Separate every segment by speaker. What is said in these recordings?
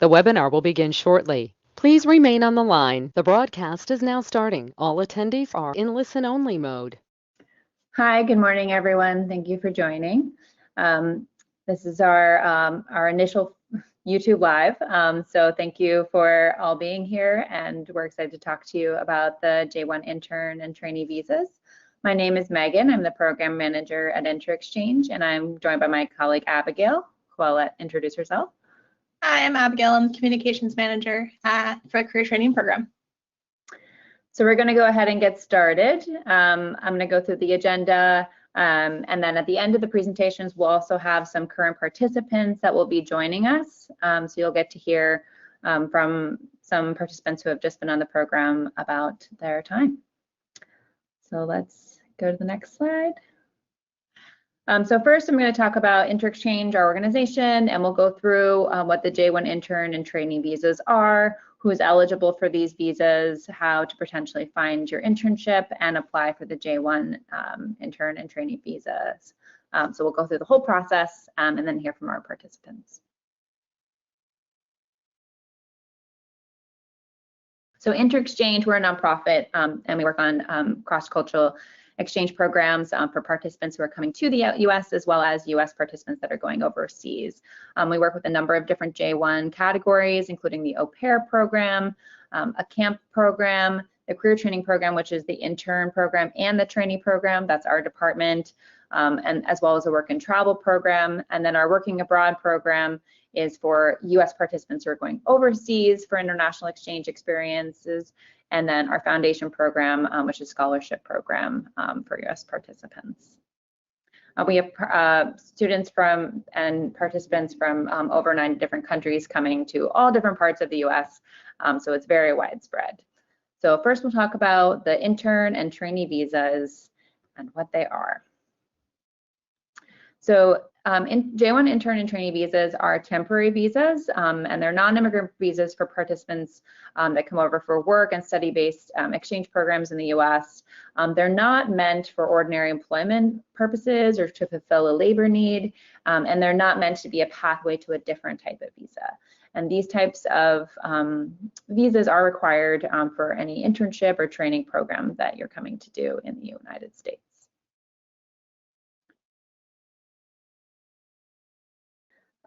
Speaker 1: The webinar will begin shortly. Please remain on the line. The broadcast is now starting. All attendees are in listen-only mode.
Speaker 2: Hi, good morning, everyone. Thank you for joining. This is our initial YouTube Live, so thank you for all being here, and we're excited to talk to you about the J-1 Intern and Trainee Visas. My name is Megan. I'm the Program Manager at InterExchange, and I'm joined by my colleague Abigail, who I'll let introduce herself.
Speaker 3: Hi, I'm Abigail. I'm the Communications Manager for the Career Training Program.
Speaker 2: So we're going to go ahead and get started. I'm going to go through the agenda, and then at the end of the presentations, we'll also have some current participants that will be joining us. So you'll get to hear from some participants who have just been on the program about their time. So let's go to the next slide. So first, I'm going to talk about InterExchange, our organization, and we'll go through what the J-1 Intern and Trainee Visas are, who is eligible for these visas, how to potentially find your internship and apply for the J-1 Intern and Trainee Visas. So we'll go through the whole process and then hear from our participants. So InterExchange, we're a nonprofit, and we work on cross-cultural exchange programs for participants who are coming to the US, as well as US participants that are going overseas. We work with a number of different J-1 categories, including the au pair program, a camp program, the career training program, which is the intern program, and the trainee program, that's our department, and as well as a work and travel program. And then our working abroad program is for US participants who are going overseas for international exchange experiences. And then our foundation program, which is a scholarship program for US participants. We have students from and participants from over 90 different countries coming to all different parts of the US, so it's very widespread. So first we'll talk about the intern and trainee visas and what they are. So J-1 intern and trainee visas are temporary visas, and they're non-immigrant visas for participants that come over for work and study-based exchange programs in the US. They're not meant for ordinary employment purposes or to fulfill a labor need, and they're not meant to be a pathway to a different type of visa. And these types of visas are required for any internship or training program that you're coming to do in the United States.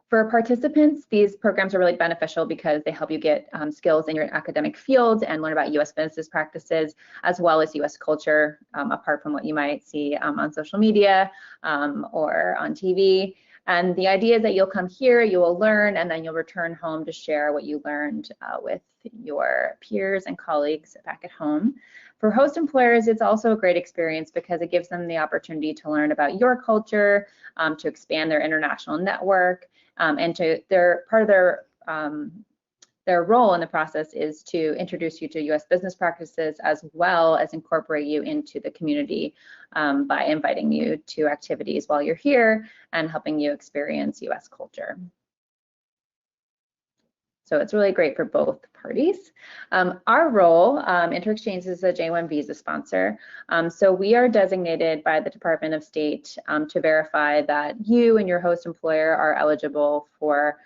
Speaker 2: For participants, these programs are really beneficial because they help you get skills in your academic field and learn about US business practices, as well as US culture, apart from what you might see on social media or on TV. And the idea is that you'll come here, you will learn, and then you'll return home to share what you learned with your peers and colleagues back at home. For host employers, it's also a great experience because it gives them the opportunity to learn about your culture, to expand their international network, and part of their role in the process is to introduce you to US business practices, as well as incorporate you into the community by inviting you to activities while you're here and helping you experience US culture. So it's really great for both parties. Our role, InterExchange is a J-1 visa sponsor. So we are designated by the Department of State to verify that you and your host employer are eligible for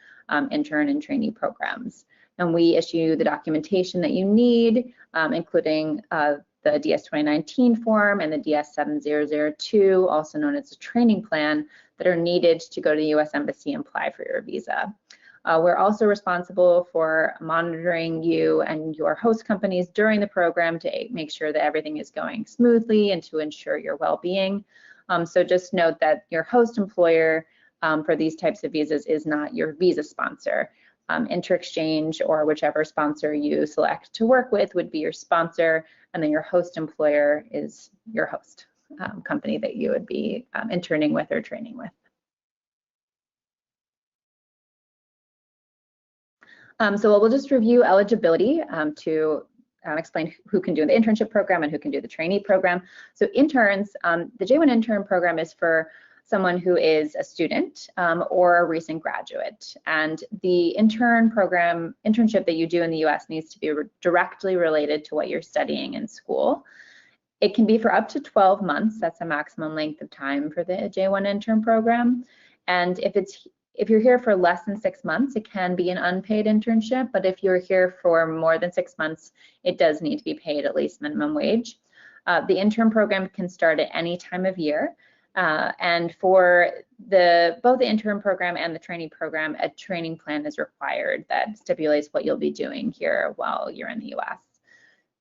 Speaker 2: intern and trainee programs. And we issue the documentation that you need, including the DS-2019 form and the DS-7002, also known as a training plan, that are needed to go to the US Embassy and apply for your visa. We're also responsible for monitoring you and your host companies during the program to make sure that everything is going smoothly and to ensure your well-being. So just note that your host employer for these types of visas is not your visa sponsor. InterExchange or whichever sponsor you select to work with would be your sponsor, and then your host employer is your host company that you would be interning with or training with. So we'll just review eligibility to explain who can do the internship program and who can do the trainee program. So interns, the J-1 intern program is for someone who is a student or a recent graduate. And the internship that you do in the US needs to be directly related to what you're studying in school. It can be for up to 12 months. That's a maximum length of time for the J-1 intern program. And if if you're here for less than 6 months, it can be an unpaid internship, but if you're here for more than 6 months, it does need to be paid at least minimum wage. The intern program can start at any time of year. And for both the intern program and the trainee program, a training plan is required that stipulates what you'll be doing here while you're in the US.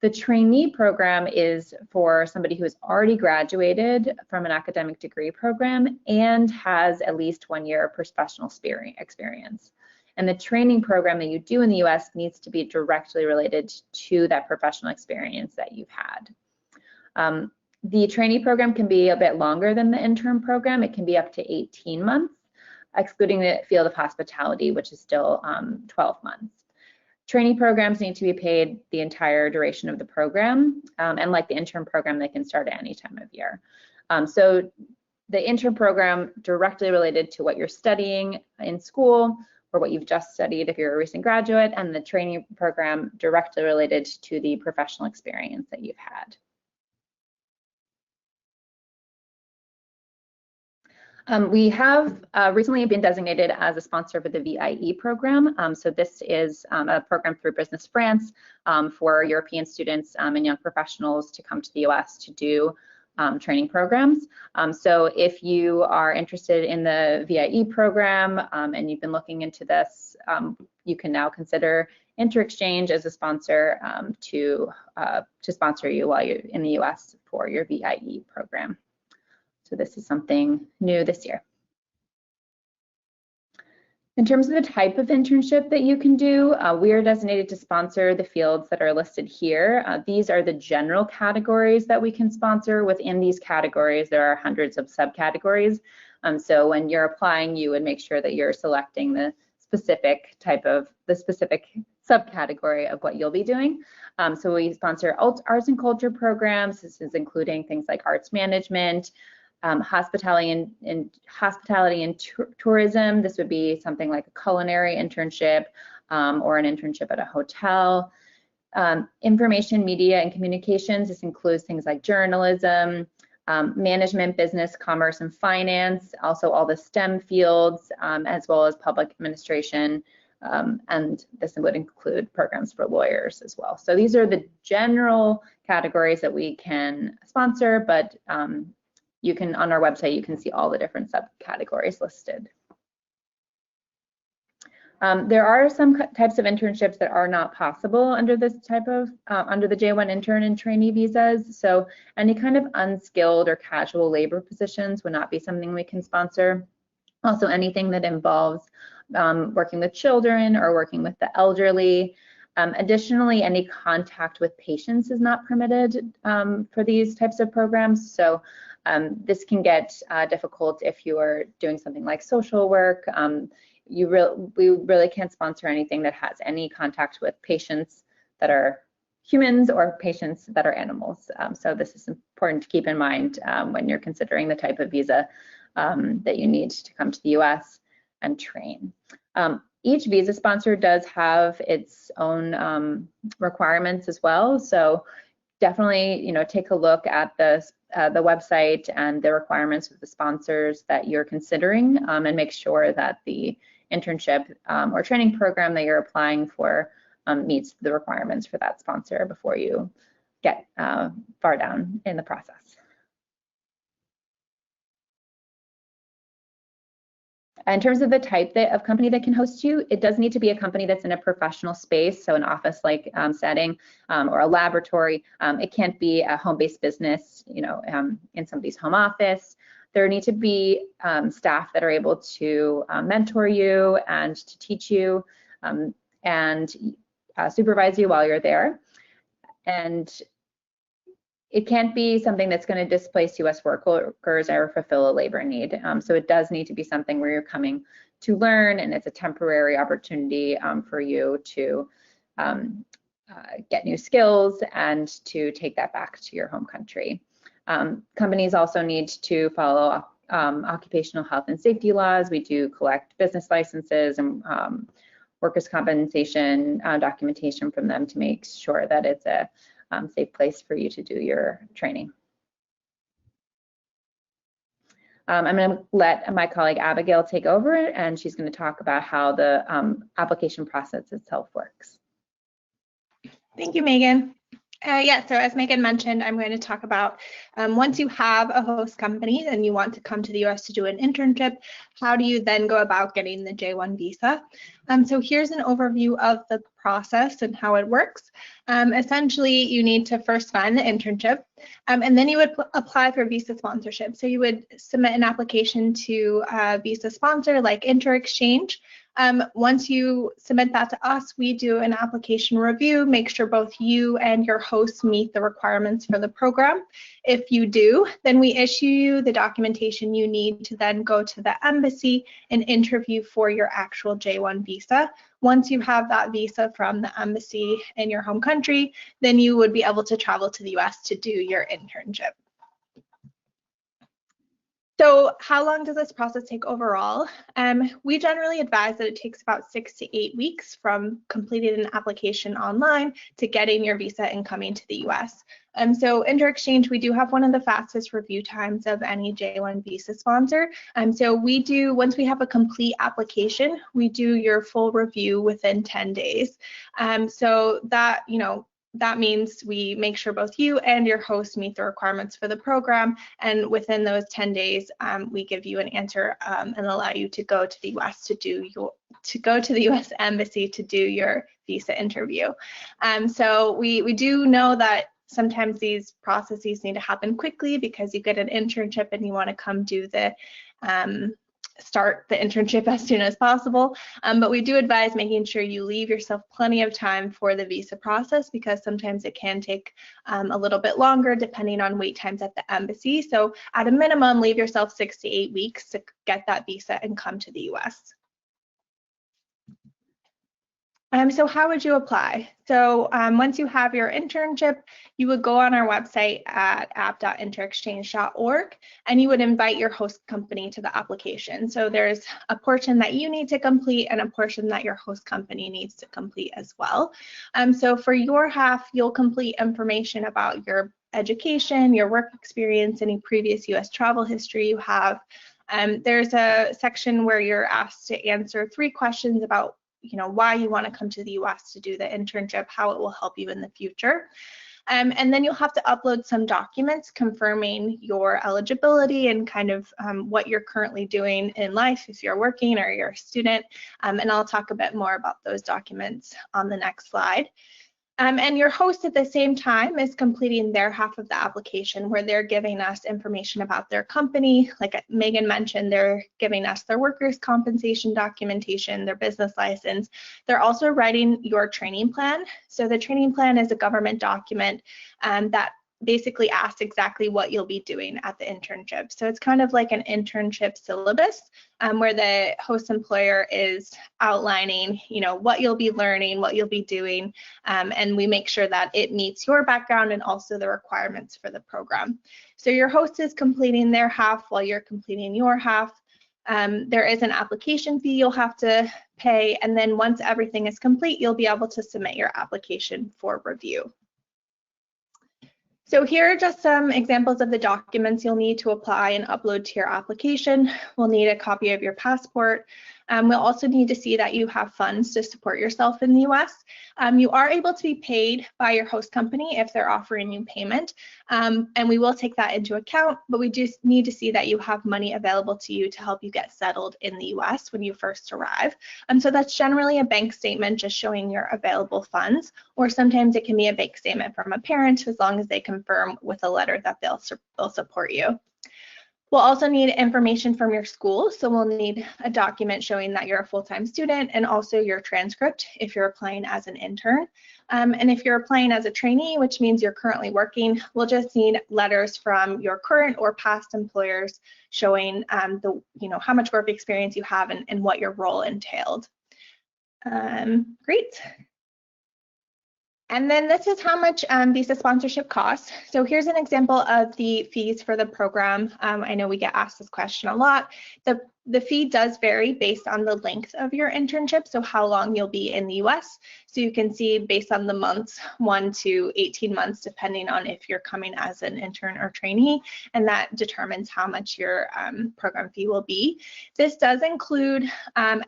Speaker 2: The trainee program is for somebody who has already graduated from an academic degree program and has at least 1 year of professional experience. And the training program that you do in the US needs to be directly related to that professional experience that you've had. The trainee program can be a bit longer than the intern program. It can be up to 18 months, excluding the field of hospitality, which is still 12 months. Trainee programs need to be paid the entire duration of the program, and like the intern program, they can start at any time of year. So the intern program directly related to what you're studying in school or what you've just studied if you're a recent graduate, and the trainee program directly related to the professional experience that you've had. We have recently been designated as a sponsor for the VIE program. So this is a program through Business France for European students and young professionals to come to the US to do training programs. So if you are interested in the VIE program and you've been looking into this, you can now consider InterExchange as a sponsor to sponsor you while you're in the US for your VIE program. So this is something new this year. In terms of the type of internship that you can do, we are designated to sponsor the fields that are listed here. These are the general categories that we can sponsor. Within these categories, there are hundreds of subcategories. So when you're applying, you would make sure that you're selecting the specific subcategory of what you'll be doing. So we sponsor arts and culture programs. This is including things like arts management, hospitality and tourism. This would be something like a culinary internship or an internship at a hotel. Information, media, and communications. This includes things like journalism, management, business, commerce, and finance. Also all the STEM fields, as well as public administration. And this would include programs for lawyers as well. So these are the general categories that we can sponsor, but you can, on our website, you can see all the different subcategories listed. There are some types of internships that are not possible under this type of, under the J-1 Intern and Trainee visas. So any kind of unskilled or casual labor positions would not be something we can sponsor. Also anything that involves working with children or working with the elderly. Additionally, any contact with patients is not permitted for these types of programs. So this can get difficult if you are doing something like social work. We really can't sponsor anything that has any contact with patients that are humans or patients that are animals. So this is important to keep in mind when you're considering the type of visa that you need to come to the US and train. Each visa sponsor does have its own requirements as well. So definitely, take a look at the website and the requirements of the sponsors that you're considering, and make sure that the internship or training program that you're applying for meets the requirements for that sponsor before you get far down in the process. In terms of the type of company that can host you, it does need to be a company that's in a professional space, so an office-like setting or a laboratory. It can't be a home-based business, in somebody's home office. There need to be staff that are able to mentor you and to teach you and supervise you while you're there. And it can't be something that's going to displace US workers or fulfill a labor need. So it does need to be something where you're coming to learn, and it's a temporary opportunity for you to get new skills and to take that back to your home country. Companies also need to follow occupational health and safety laws. We do collect business licenses and workers' compensation documentation from them to make sure that it's a safe place for you to do your training. I'm going to let my colleague Abigail take over, and she's going to talk about how the application process itself works.
Speaker 3: Thank you, Megan. Yeah, so as Megan mentioned, I'm going to talk about once you have a host company and you want to come to the US to do an internship, how do you then go about getting the J-1 visa? So here's an overview of the process and how it works. Essentially, you need to first find the internship, and then you would apply for visa sponsorship. So you would submit an application to a visa sponsor like InterExchange. Once you submit that to us, we do an application review, make sure both you and your host meet the requirements for the program. If you do, then we issue you the documentation you need to then go to the embassy and interview for your actual J-1 visa. Once you have that visa from the embassy in your home country, then you would be able to travel to the US to do your internship. So how long does this process take overall? We generally advise that it takes about 6 to 8 weeks from completing an application online to getting your visa and coming to the US. So InterExchange, we do have one of the fastest review times of any J-1 visa sponsor. So we do, once we have a complete application, we do your full review within 10 days. So that, that means we make sure both you and your host meet the requirements for the program, and within those 10 days, we give you an answer and allow you to go to the US to the US Embassy to do your visa interview. So we do know that sometimes these processes need to happen quickly because you get an internship and you want to come do the start the internship as soon as possible, but we do advise making sure you leave yourself plenty of time for the visa process, because sometimes it can take a little bit longer depending on wait times at the embassy. So at a minimum, leave yourself 6 to 8 weeks to get that visa and come to the US. So how would you apply? So once you have your internship, you would go on our website at app.interexchange.org, and you would invite your host company to the application. So there's a portion that you need to complete and a portion that your host company needs to complete as well. So for your half, you'll complete information about your education, your work experience, any previous US travel history you have. There's a section where you're asked to answer 3 questions about why you want to come to the US to do the internship, how it will help you in the future. And then you'll have to upload some documents confirming your eligibility and kind of what you're currently doing in life if you're working or you're a student. And I'll talk a bit more about those documents on the next slide. And your host at the same time is completing their half of the application, where they're giving us information about their company. Like Megan mentioned, they're giving us their workers' compensation documentation, their business license. They're also writing your training plan. So the training plan is a government document that basically asks exactly what you'll be doing at the internship. So it's kind of like an internship syllabus where the host employer is outlining, what you'll be learning, what you'll be doing, and we make sure that it meets your background and also the requirements for the program. So your host is completing their half while you're completing your half. There is an application fee you'll have to pay, and then once everything is complete, you'll be able to submit your application for review. So here are just some examples of the documents you'll need to apply and upload to your application. We'll need a copy of your passport. We'll also need to see that you have funds to support yourself in the US. You are able to be paid by your host company if they're offering you payment, and we will take that into account, but we do need to see that you have money available to you to help you get settled in the US when you first arrive. So that's generally a bank statement just showing your available funds, or sometimes it can be a bank statement from a parent as long as they confirm with a letter that they'll support you. We'll also need information from your school, so we'll need a document showing that you're a full-time student and also your transcript if you're applying as an intern. And if you're applying as a trainee, which means you're currently working, we'll just need letters from your current or past employers showing how much work experience you have and what your role entailed. Great. And then this is how much visa sponsorship costs. So here's an example of the fees for the program. I know we get asked this question a lot. The fee does vary based on the length of your internship, so how long you'll be in the US. So you can see based on the months, 1 to 18 months, depending on if you're coming as an intern or trainee, and that determines how much your program fee will be. This does include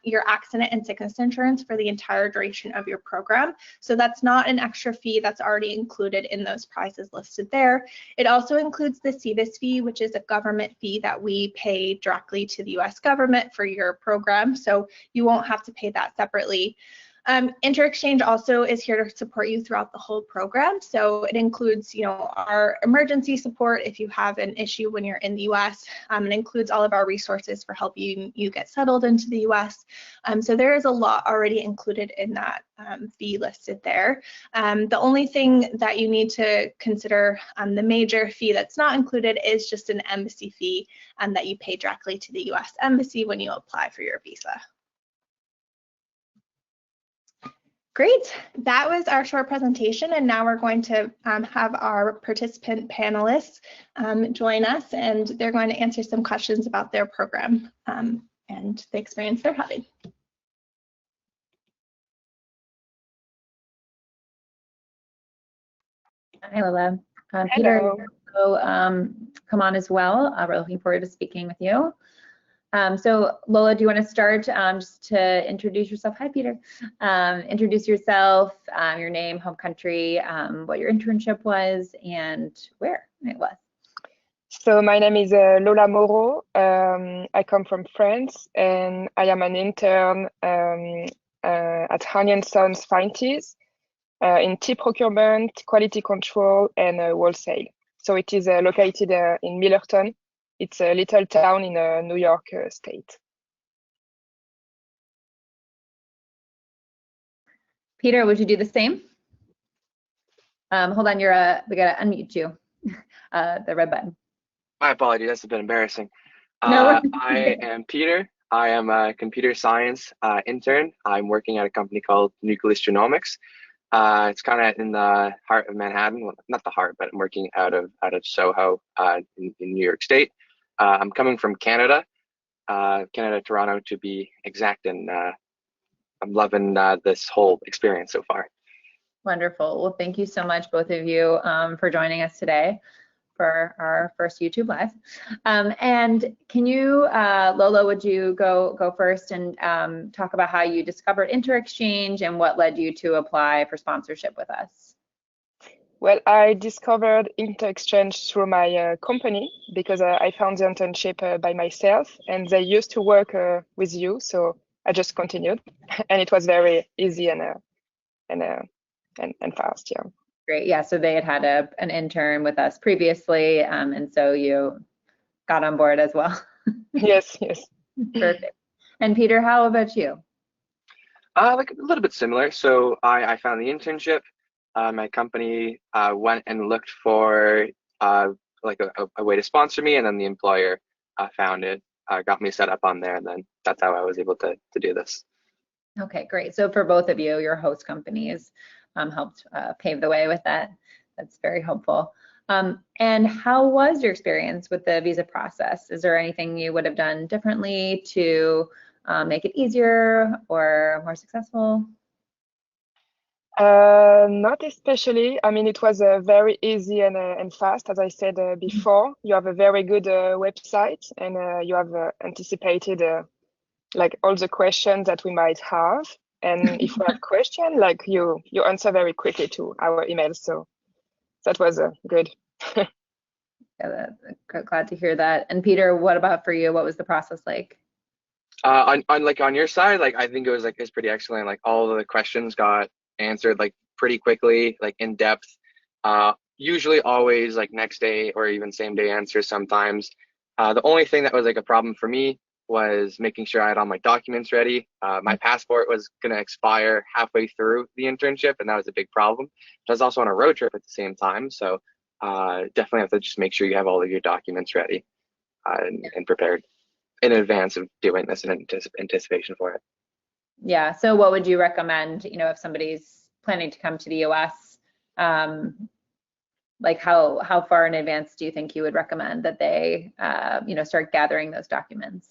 Speaker 3: your accident and sickness insurance for the entire duration of your program. So that's not an extra fee, that's already included in those prices listed there. It also includes the CVIS fee, which is a government fee that we pay directly to the US government for your program. So you won't have to pay that separately. InterExchange also is here to support you throughout the whole program. So it includes, our emergency support if you have an issue when you're in the US. It includes all of our resources for helping you get settled into the US. So there is a lot already included in that fee listed there. The only thing that you need to consider, the major fee that's not included, is just an embassy fee that you pay directly to the US Embassy when you apply for your visa. Great, that was our short presentation, and now we're going to have our participant panelists join us, and they're going to answer some questions about their program and the experience they're having.
Speaker 2: Hi, Lola. Peter, so come on as well. We're looking forward to speaking with you. So Lola, do you want to start just to introduce yourself? Hi, Peter. Introduce yourself, your name, home country, what your internship was, and where it was.
Speaker 4: So my name is Lola Moreau. I come from France, and I am an intern at Hanian Sons Fine Teas in tea procurement, quality control, and wholesale. So it is located in Millerton. It's a little town in New York state.
Speaker 2: Peter, would you do the same? Hold on, we gotta unmute you. The red button.
Speaker 5: My apologies, that's a bit embarrassing.
Speaker 2: No.
Speaker 5: I am Peter. I am a computer science intern. I'm working at a company called Nucleus Genomics. It's kind of in the heart of Manhattan. Well, not the heart, but I'm working out of Soho in New York State. I'm coming from Canada, Toronto to be exact, and I'm loving this whole experience so far.
Speaker 2: Wonderful. Well, thank you so much, both of you, for joining us today for our first YouTube Live. And can you, Lola, would you go first and talk about how you discovered InterExchange and what led you to apply for sponsorship with us?
Speaker 4: Well, I discovered InterExchange through my company because I found the internship by myself, and they used to work with you, so I just continued, and it was very easy and fast, yeah.
Speaker 2: Great, yeah. So they had an intern with us previously, and so you got on board as well.
Speaker 4: Yes.
Speaker 2: Perfect. And Peter, how about you?
Speaker 5: Like a little bit similar. So I found the internship. My company went and looked for like a way to sponsor me, and then the employer found it, got me set up on there, and then that's how I was able to do this.
Speaker 2: Okay, great. So for both of you, your host companies helped pave the way with that. That's very helpful. And how was your experience with the visa process? Is there anything you would have done differently to make it easier or more successful?
Speaker 4: Not especially. I mean, it was very easy and fast. As I said before, you have a very good website, and you have anticipated like all the questions that we might have. And if we have questions, like you answer very quickly to our emails. So that was good.
Speaker 2: Yeah, glad to hear that. And Peter, what about for you? What was the process like?
Speaker 5: On your side, like I think it's pretty excellent. Like all of the questions got answered like pretty quickly, like in depth. Usually always like next day or even same day answers sometimes. The only thing that was like a problem for me was making sure I had all my documents ready. My passport was gonna expire halfway through the internship, and that was a big problem. I was also on a road trip at the same time, so definitely have to just make sure you have all of your documents ready and prepared in advance of doing this in anticipation for it.
Speaker 2: Yeah, so what would you recommend, if somebody's planning to come to the US, like how far in advance do you think you would recommend that they, start gathering those documents?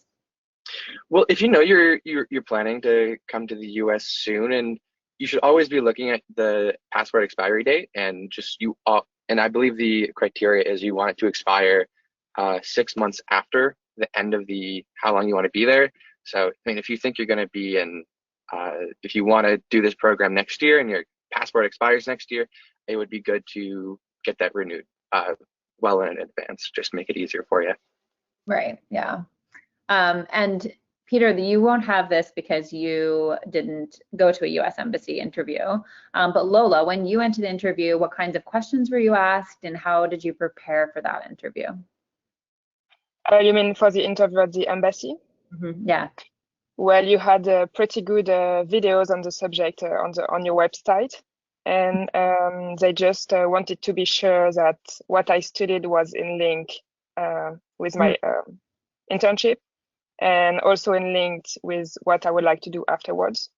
Speaker 5: Well, if you know you're planning to come to the US soon and you should always be looking at the passport expiry date, and and I believe the criteria is you want it to expire 6 months after the end of how long you want to be there. So, I mean, if you think you're going to be if you want to do this program next year and your passport expires next year, it would be good to get that renewed well in advance, just make it easier for you.
Speaker 2: Right, yeah. And Peter, you won't have this because you didn't go to a US Embassy interview. But Lola, when you went to the interview, what kinds of questions were you asked and how did you prepare for that interview?
Speaker 4: You mean for the interview at the embassy?
Speaker 2: Yeah.
Speaker 4: Well, you had pretty good videos on the subject on your website, and they just wanted to be sure that what I studied was in link with my internship, and also in link with what I would like to do afterwards.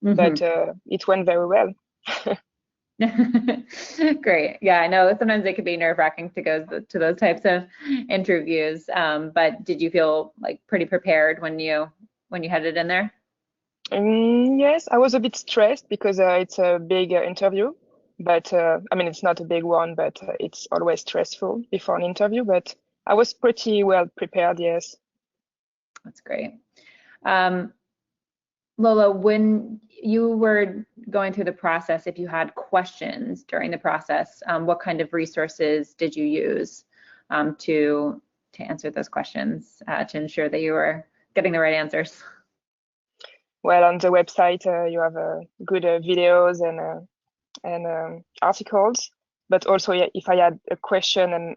Speaker 4: But it went very well.
Speaker 2: Great. Yeah, I know sometimes it could be nerve-wracking to go to those types of interviews. But did you feel like pretty prepared when you headed in there?
Speaker 4: Yes, I was a bit stressed because it's a big interview, but I mean, it's not a big one, but it's always stressful before an interview, but I was pretty well prepared, yes.
Speaker 2: That's great. Lola, when you were going through the process, if you had questions during the process, what kind of resources did you use to answer those questions to ensure that you were getting the right answers?
Speaker 4: Well, on the website, you have good videos and articles, but also if I had a question and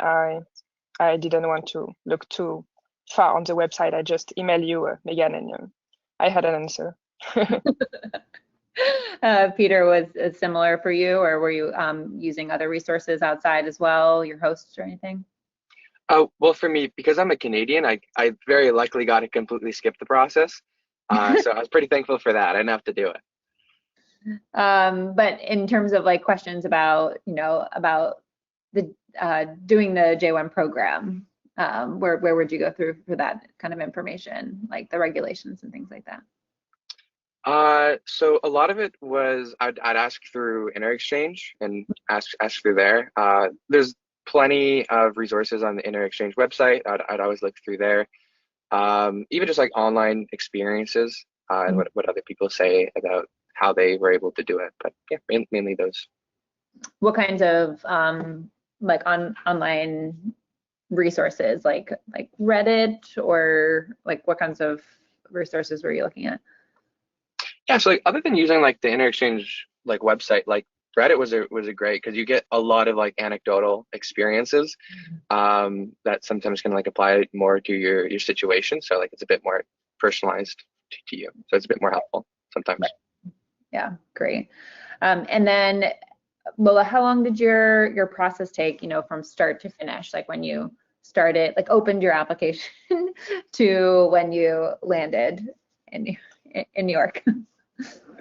Speaker 4: I didn't want to look too far on the website, I just email you, Megan, and I had an answer.
Speaker 2: Peter, was it similar for you, or were you using other resources outside as well, your hosts or anything?
Speaker 5: Oh, well, for me, because I'm a Canadian, I very likely got to completely skip the process. So I was pretty thankful for that. I didn't have to do it.
Speaker 2: But in terms of like questions about, about the doing the J-1 program, where would you go through for that kind of information, like the regulations and things like that?
Speaker 5: So a lot of it was I'd ask through InterExchange and ask through there. There's plenty of resources on the InterExchange website. I'd always look through there. Even just like online experiences and what other people say about how they were able to do it. But yeah, mainly those.
Speaker 2: What kinds of like online resources, like Reddit, or like what kinds of resources were you looking at?
Speaker 5: Yeah, so like other than using like the InterExchange like website, like Reddit was a great because you get a lot of like anecdotal experiences that sometimes can like apply more to your situation. So like it's a bit more personalized to you. So it's a bit more helpful sometimes.
Speaker 2: Right. Yeah, great. And then Lola, how long did your process take, from start to finish? Like when you started, like opened your application to when you landed in New York?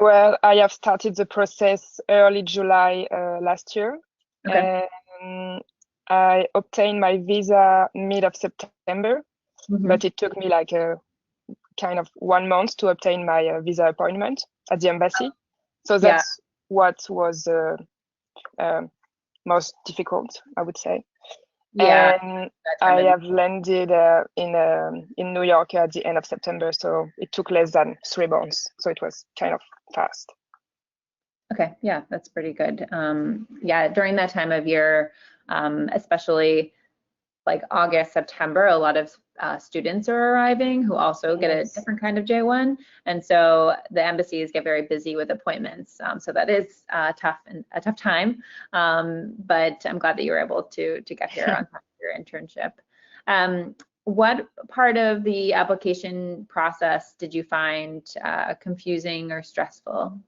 Speaker 4: Well, I have started the process early July last year.
Speaker 2: Okay.
Speaker 4: And I obtained my visa mid of September, but it took me like a kind of 1 month to obtain my visa appointment at the embassy. So that's what was most difficult, I would say.
Speaker 2: Yeah.
Speaker 4: And I have landed in New York at the end of September, so it took less than 3 months. So it was kind of fast.
Speaker 2: Okay, yeah, that's pretty good. Yeah, during that time of year, especially like August, September, a lot of students are arriving who also get a different kind of J-1, and so the embassies get very busy with appointments. So that is a tough time, but I'm glad that you were able to get here on top of your internship. What part of the application process did you find confusing or stressful?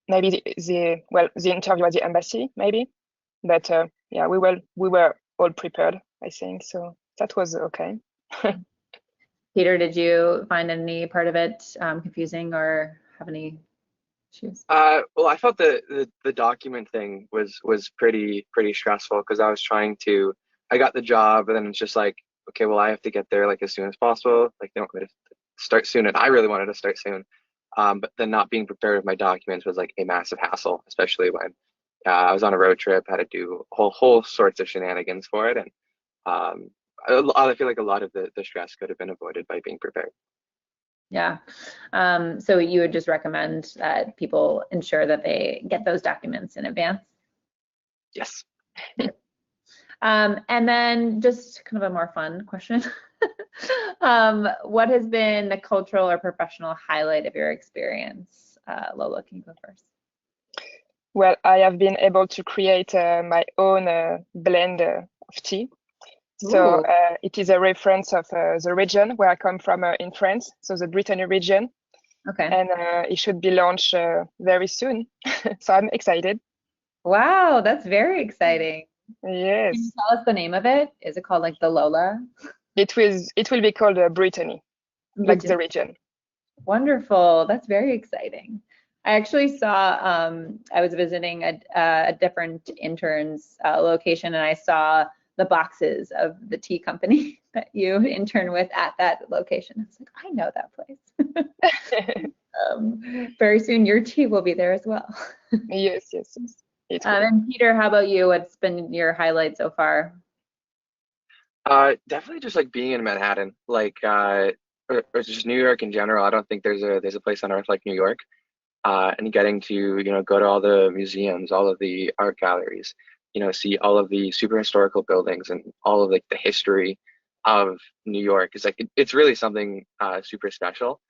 Speaker 4: Maybe the interview at the embassy, maybe, but yeah, we were all prepared, I think, so that was okay.
Speaker 2: Peter, did you find any part of it confusing or have any issues?
Speaker 5: Well, I felt the document thing was pretty stressful because I was I got the job, and then it's just like okay, well, I have to get there like as soon as possible. Like they want me to start soon, and I really wanted to start soon. But then not being prepared with my documents was like a massive hassle, especially when I was on a road trip, had to do whole sorts of shenanigans for it, and I feel like a lot of the stress could have been avoided by being prepared.
Speaker 2: Yeah. So you would just recommend that people ensure that they get those documents in advance?
Speaker 5: Yes.
Speaker 2: And then just kind of a more fun question. What has been the cultural or professional highlight of your experience? Lola, can you go first?
Speaker 4: Well, I have been able to create my own blend of tea. So it is a reference of the region where I come from in France, so the Brittany region.
Speaker 2: Okay.
Speaker 4: And it should be launched very soon. So I'm excited.
Speaker 2: Wow, that's very exciting.
Speaker 4: Yes.
Speaker 2: Can you tell us the name of it? Is it called like the Lola?
Speaker 4: It will be called Brittany, like the region.
Speaker 2: Wonderful. That's very exciting. I actually saw, I was visiting a different intern's location, and I saw the boxes of the tea company that you intern with at that location. I was like, I know that place. Very soon your tea will be there as well.
Speaker 4: Yes.
Speaker 2: And Peter, how about you? What's been your highlight so far?
Speaker 5: Definitely just like being in Manhattan, like or just New York in general. I don't think there's a place on earth like New York. And getting to go to all the museums, all of the art galleries, see all of the super historical buildings and all of like the history of New York is like it's really something super special.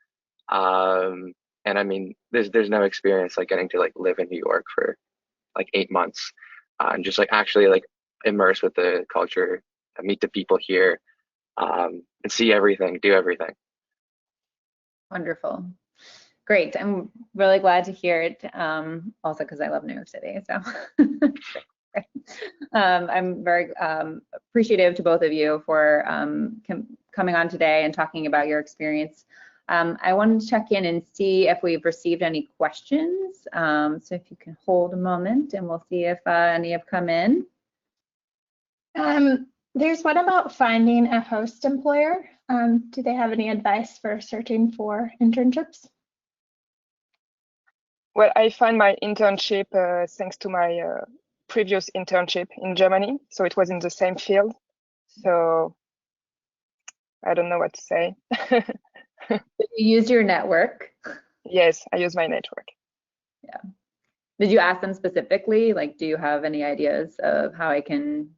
Speaker 5: And I mean, there's no experience like getting to like live in New York for like 8 months and just like actually like immerse with the culture, meet the people here, and see everything, do everything.
Speaker 2: Wonderful. Great. I'm really glad to hear it. Also because I love New York City. So I'm very appreciative to both of you for coming on today and talking about your experience. I wanted to check in and see if we've received any questions. So if you can hold a moment and we'll see if any have come in.
Speaker 3: There's one about finding a host employer. Do they have any advice for searching for internships?
Speaker 4: Well, I found my internship thanks to my previous internship in Germany. So it was in the same field. So I don't know what to say.
Speaker 2: Did you use your network?
Speaker 4: Yes, I use my network.
Speaker 2: Yeah. Did you ask them specifically? Like, do you have any ideas of how I can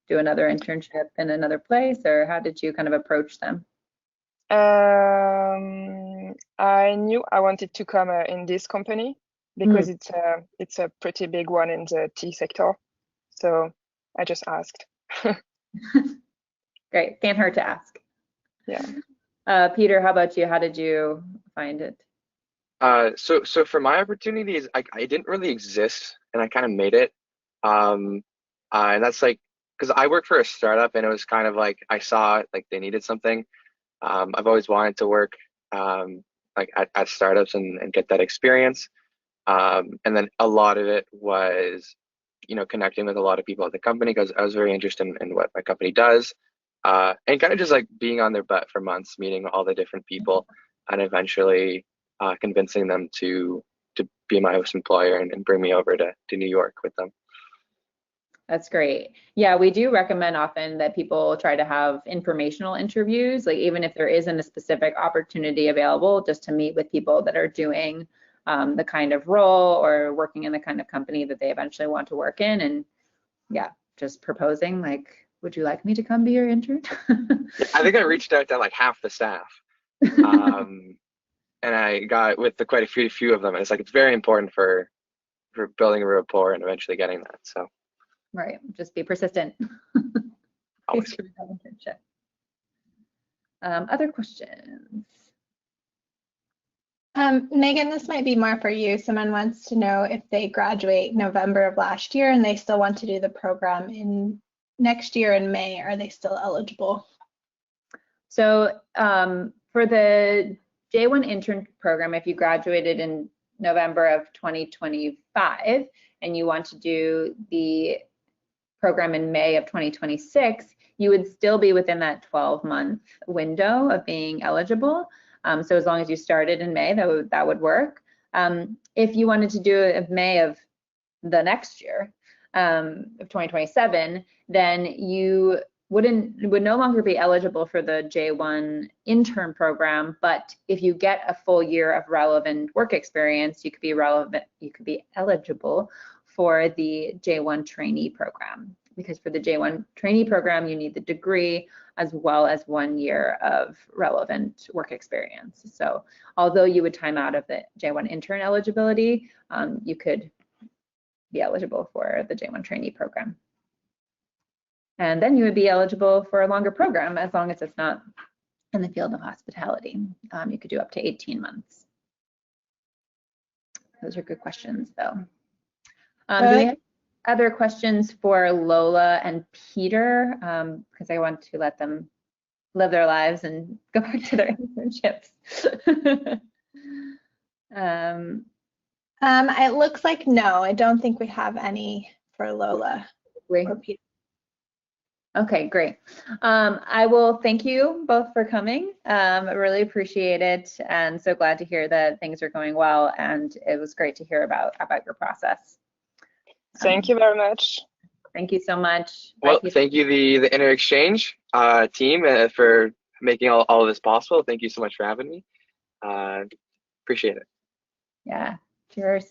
Speaker 2: do another internship in another place, or how did you kind of approach them?
Speaker 4: I knew I wanted to come in this company because it's a pretty big one in the tea sector. So I just asked.
Speaker 2: Great, can't hurt to ask.
Speaker 4: Yeah.
Speaker 2: Peter, how about you? How did you find it?
Speaker 5: So for my opportunities, I didn't really exist, and I kind of made it. And that's like because I work for a startup, and it was kind of like I saw like they needed something. I've always wanted to work like at startups and get that experience. And then a lot of it was, connecting with a lot of people at the company because I was very interested in what my company does. And kind of just like being on their butt for months, meeting all the different people, and eventually convincing them to be my host employer and bring me over to New York with them.
Speaker 2: That's great. Yeah, we do recommend often that people try to have informational interviews, like even if there isn't a specific opportunity available, just to meet with people that are doing the kind of role or working in the kind of company that they eventually want to work in. And yeah, just proposing like, would you like me to come be your intern?
Speaker 5: I think I reached out to like half the staff. And I got with quite a few of them. And it's like, it's very important for building a rapport and eventually getting that. So.
Speaker 2: Right, just be persistent.
Speaker 5: Always.
Speaker 2: Other questions?
Speaker 3: Megan, this might be more for you. Someone wants to know if they graduate November of last year and they still want to do the program in next year in May, are they still eligible?
Speaker 2: So for the J-1 Intern program, if you graduated in November of 2025 and you want to do the program in May of 2026, you would still be within that 12-month window of being eligible. So as long as you started in May, that would work. If you wanted to do it in May of the next year, of 2027, then you would no longer be eligible for the J-1 intern program. But if you get a full year of relevant work experience, you could be eligible for the J-1 trainee program. Because for the J-1 trainee program, you need the degree as well as 1 year of relevant work experience. So although you would time out of the J-1 intern eligibility, you could be eligible for the J-1 trainee program. And then you would be eligible for a longer program as long as it's not in the field of hospitality. You could do up to 18 months. Those are good questions, though. Do we have other questions for Lola and Peter? Because I want to let them live their lives and go back to their internships.
Speaker 3: It looks like no, I don't think we have any for Lola or Peter.
Speaker 2: Okay, great. I will thank you both for coming. I really appreciate it, and so glad to hear that things are going well, and it was great to hear about your process.
Speaker 4: Thank you very much.
Speaker 2: Thank you so much.
Speaker 5: Well, thank you the InterExchange team for making all of this possible. Thank you so much for having me. Appreciate it.
Speaker 2: Yeah. Cheers.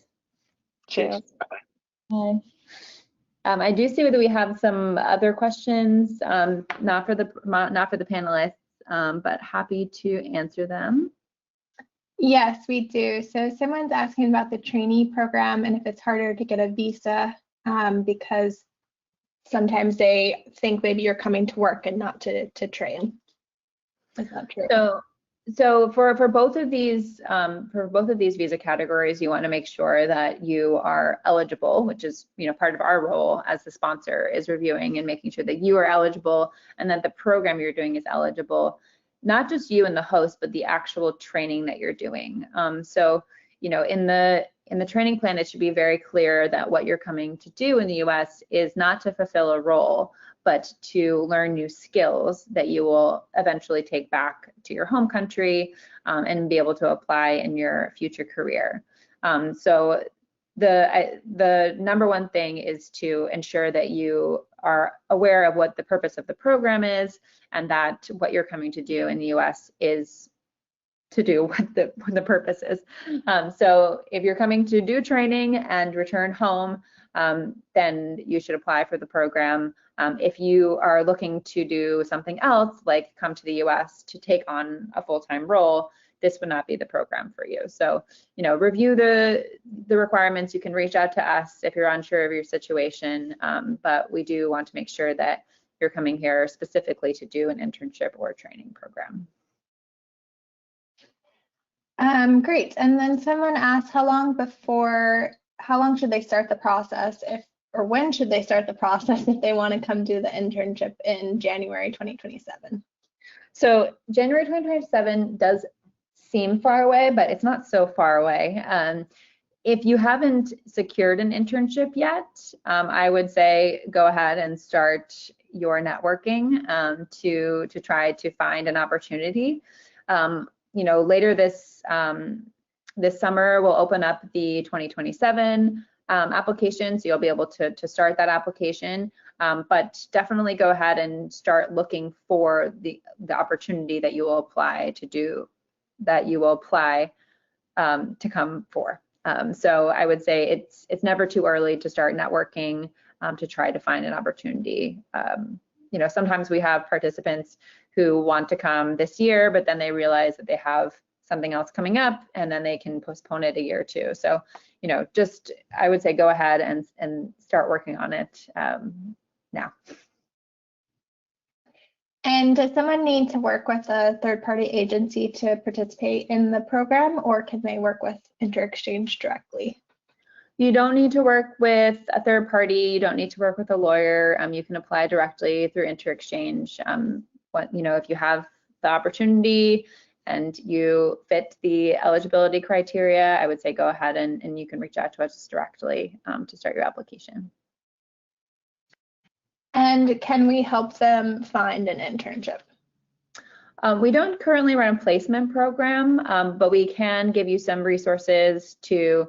Speaker 4: Cheers.
Speaker 2: Bye. I do see that we have some other questions, not for the panelists, but happy to answer them.
Speaker 3: Yes, we do. So someone's asking about the trainee program and if it's harder to get a visa because sometimes they think maybe you're coming to work and not to train. Is that true?
Speaker 2: So for both of these visa categories, you want to make sure that you are eligible, which is part of our role as the sponsor is reviewing and making sure that you are eligible and that the program you're doing is eligible, not just you and the host, but the actual training that you're doing. So in the training plan, it should be very clear that what you're coming to do in the U.S. is not to fulfill a role, but to learn new skills that you will eventually take back to your home country and be able to apply in your future career. So the number one thing is to ensure that you are aware of what the purpose of the program is and that what you're coming to do in the U.S. is to do what the purpose is. So if you're coming to do training and return home, then you should apply for the program. If you are looking to do something else, like come to the US to take on a full-time role, this would not be the program for you. So, review the requirements. You can reach out to us if you're unsure of your situation, but we do want to make sure that you're coming here specifically to do an internship or training program.
Speaker 3: Great. And then someone asked how long should they start the process when should they start the process if they want to come do the internship in January 2027?
Speaker 2: So January 2027 does seem far away, but it's not so far away. If you haven't secured an internship yet, I would say go ahead and start your networking to try to find an opportunity. Later this summer, we'll open up the 2027 application, so you'll be able to start that application. But definitely go ahead and start looking for the opportunity that you will apply to come for. So I would say it's never too early to start networking to try to find an opportunity. Sometimes we have participants who want to come this year, but then they realize that they have something else coming up and then they can postpone it a year or two. So, just I would say go ahead and start working on it now.
Speaker 3: And does someone need to work with a third-party agency to participate in the program, or can they work with InterExchange directly?
Speaker 2: You don't need to work with a third party. You don't need to work with a lawyer. You can apply directly through InterExchange. If you have the opportunity and you fit the eligibility criteria, I would say go ahead and you can reach out to us directly to start your application.
Speaker 3: And can we help them find an internship?
Speaker 2: We don't currently run a placement program, but we can give you some resources to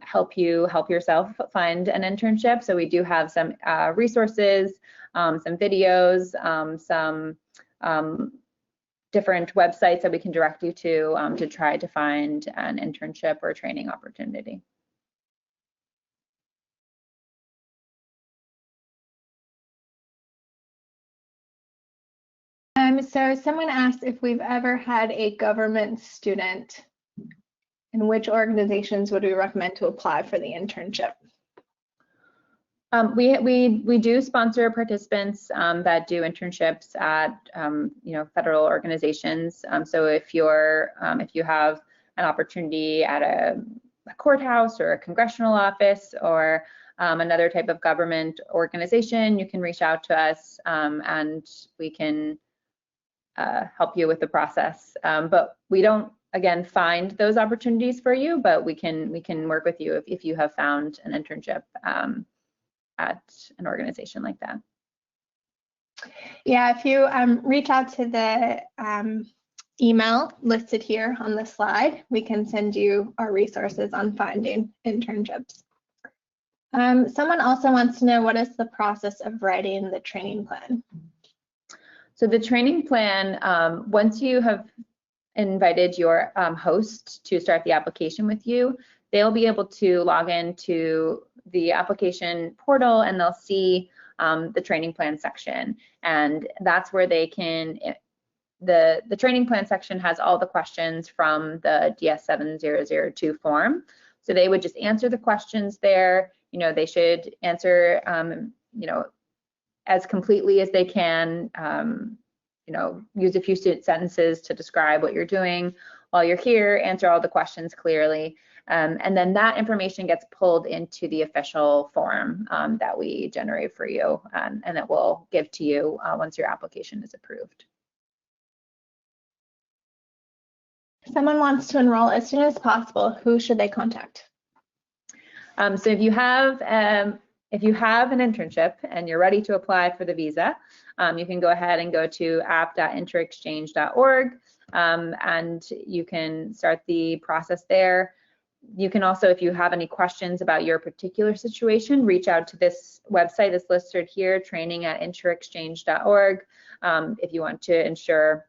Speaker 2: help yourself find an internship. So we do have some resources, some videos, some different websites that we can direct you to try to find an internship or training opportunity.
Speaker 3: So someone asked if we've ever had a government student, and which organizations would we recommend to apply for the internship?
Speaker 2: We do sponsor participants that do internships at federal organizations. So if you have an opportunity at a courthouse or a congressional office or another type of government organization, you can reach out to us and we can help you with the process. But we don't, again, find those opportunities for you, but we can work with you if you have found an internship at an organization like that.
Speaker 3: Yeah, if you reach out to the email listed here on the slide, we can send you our resources on finding internships. Someone also wants to know, what is the process of writing the training plan?
Speaker 2: So the training plan, once you have invited your host to start the application with you, they'll be able to log into the application portal and they'll see the training plan section. And that's where they can, the training plan section has all the questions from the DS7002 form. So they would just answer the questions there. They should answer, as completely as they can, use a few sentences to describe what you're doing while you're here, answer all the questions clearly. And then that information gets pulled into the official form that we generate for you and that we'll give to you once your application is approved.
Speaker 3: Someone wants to enroll as soon as possible. Who should they contact?
Speaker 2: So if you have an internship and you're ready to apply for the visa, you can go ahead and go to app.interexchange.org and you can start the process there. You can also, if you have any questions about your particular situation, reach out to this website that's listed here, training@interexchange.org, if you want to ensure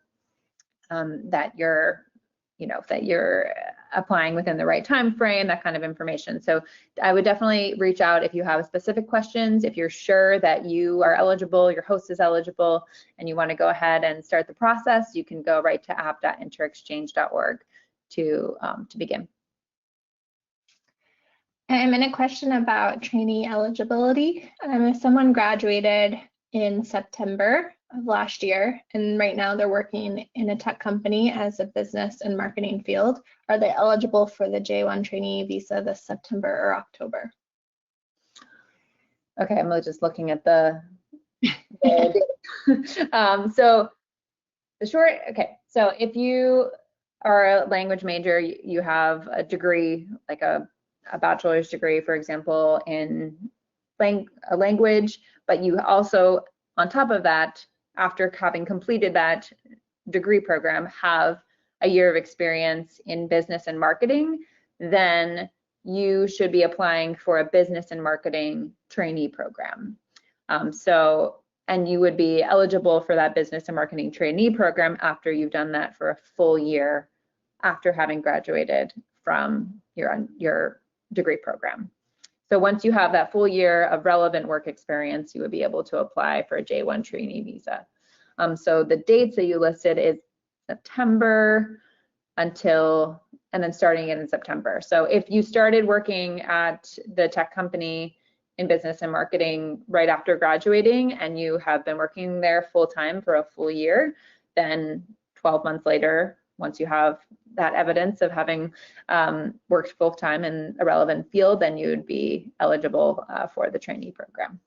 Speaker 2: that you're applying within the right time frame, that kind of information. So I would definitely reach out if you have specific questions. If you're sure that you are eligible, your host is eligible, and you want to go ahead and start the process, you can go right to app.interexchange.org to begin.
Speaker 3: And a question about trainee eligibility. If someone graduated in September of last year and right now they're working in a tech company as a business and marketing field, are they eligible for the J-1 trainee visa this September or October?
Speaker 2: Okay, I'm just looking at the so the short, okay, so if you are a language major, you have a degree, like a bachelor's degree, for example, in a language, but you also, on top of that, after having completed that degree program, have a year of experience in business and marketing, then you should be applying for a business and marketing trainee program. And you would be eligible for that business and marketing trainee program after you've done that for a full year after having graduated from your degree program. So once you have that full year of relevant work experience, you would be able to apply for a J-1 trainee visa. So the dates that you listed is September and then starting it in September. So if you started working at the tech company in business and marketing right after graduating and you have been working there full time for a full year, then 12 months later, once you have that evidence of having worked full time in a relevant field, then you would be eligible for the trainee program.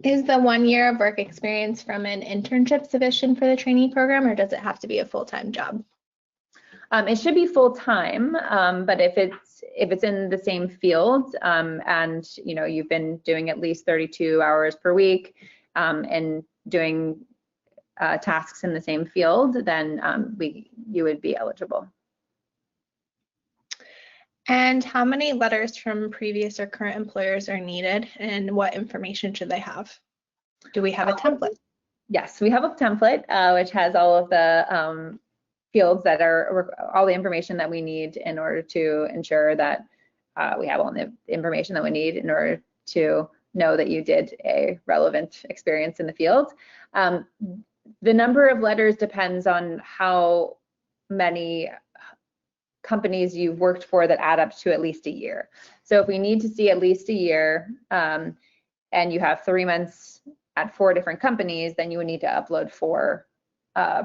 Speaker 3: Is the 1 year of work experience from an internship sufficient for the trainee program, or does it have to be a full-time job?
Speaker 2: It should be full time, but if if it's in the same field, and you've been doing at least 32 hours per week, and doing tasks in the same field, then you would be eligible.
Speaker 3: And how many letters from previous or current employers are needed, and what information should they have? Do we have a template?
Speaker 2: Yes, we have a template which has all of the fields that are all the information that we need in order to ensure that we have all the information that we need in order to know that you did a relevant experience in the field. The number of letters depends on how many companies you've worked for that add up to at least a year. So if we need to see at least a year, and you have 3 months at 4 different companies, then you would need to upload 4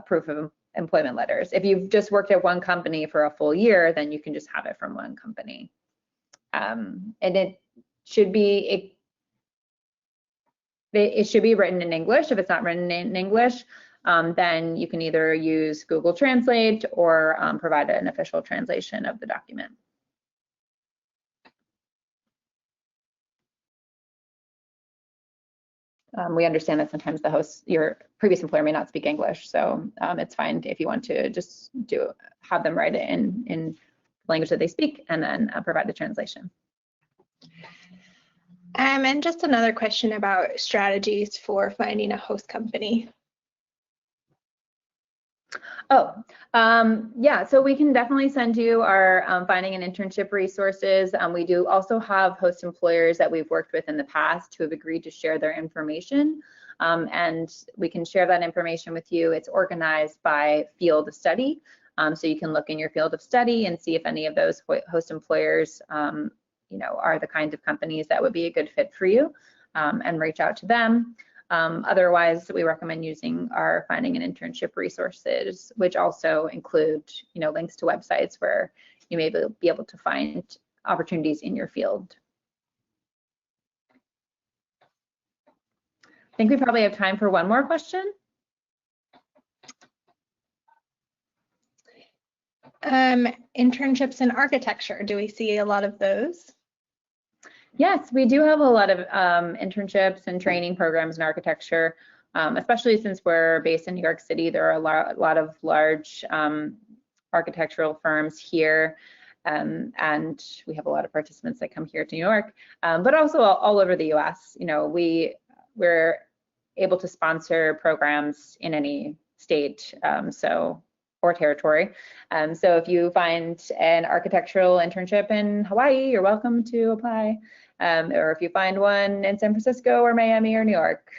Speaker 2: proof of employment letters. If you've just worked at one company for a full year, then you can just have it from one company. And it should be written in English. If it's not written in English, then you can either use Google Translate or provide an official translation of the document. We understand that sometimes your previous employer may not speak English, so it's fine if you want to just have them write it in language that they speak and then provide the translation.
Speaker 3: And just another question about strategies for finding a host company.
Speaker 2: Yeah, so we can definitely send you our finding an internship resources. We do also have host employers that we've worked with in the past who have agreed to share their information, and we can share that information with you. It's organized by field of study, so you can look in your field of study and see if any of those host employers are the kinds of companies that would be a good fit for you, and reach out to them. Otherwise, we recommend using our finding an internship resources, which also include, links to websites where you may be able to find opportunities in your field. I think we probably have time for one more question.
Speaker 3: Internships in architecture, do we see a lot of those?
Speaker 2: Yes, we do have a lot of internships and training programs in architecture, especially since we're based in New York City. There are a lot of large architectural firms here, and we have a lot of participants that come here to New York, but also all over the US. We're able to sponsor programs in any state or territory. So if you find an architectural internship in Hawaii, you're welcome to apply. Or if you find one in San Francisco or Miami or New York,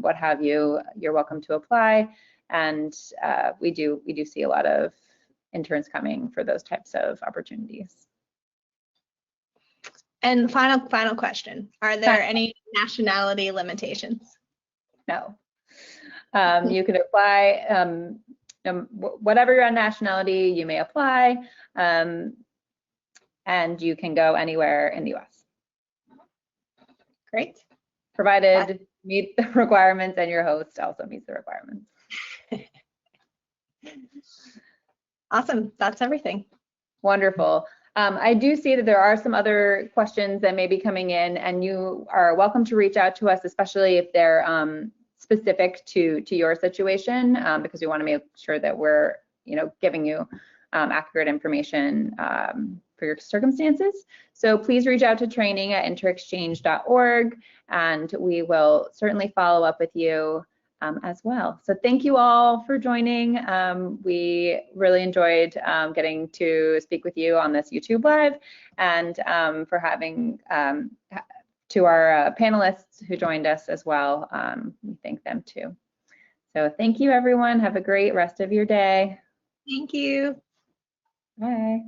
Speaker 2: what have you, you're welcome to apply. And we do see a lot of interns coming for those types of opportunities.
Speaker 3: And final question, are there any nationality limitations?
Speaker 2: No. You can apply, whatever your nationality, you may apply, and you can go anywhere in the US.
Speaker 3: Great.
Speaker 2: Provided you meet the requirements and your host also meets the requirements.
Speaker 3: Awesome, that's everything.
Speaker 2: Wonderful. I do see that there are some other questions that may be coming in, and you are welcome to reach out to us, especially if they're specific to your situation, because we want to make sure that we're giving you accurate information for your circumstances. So please reach out to training@interexchange.org, and we will certainly follow up with you as well. So thank you all for joining. We really enjoyed getting to speak with you on this YouTube Live, and for having to our panelists who joined us as well. We thank them too. So thank you, everyone. Have a great rest of your day.
Speaker 3: Thank you.
Speaker 2: Bye.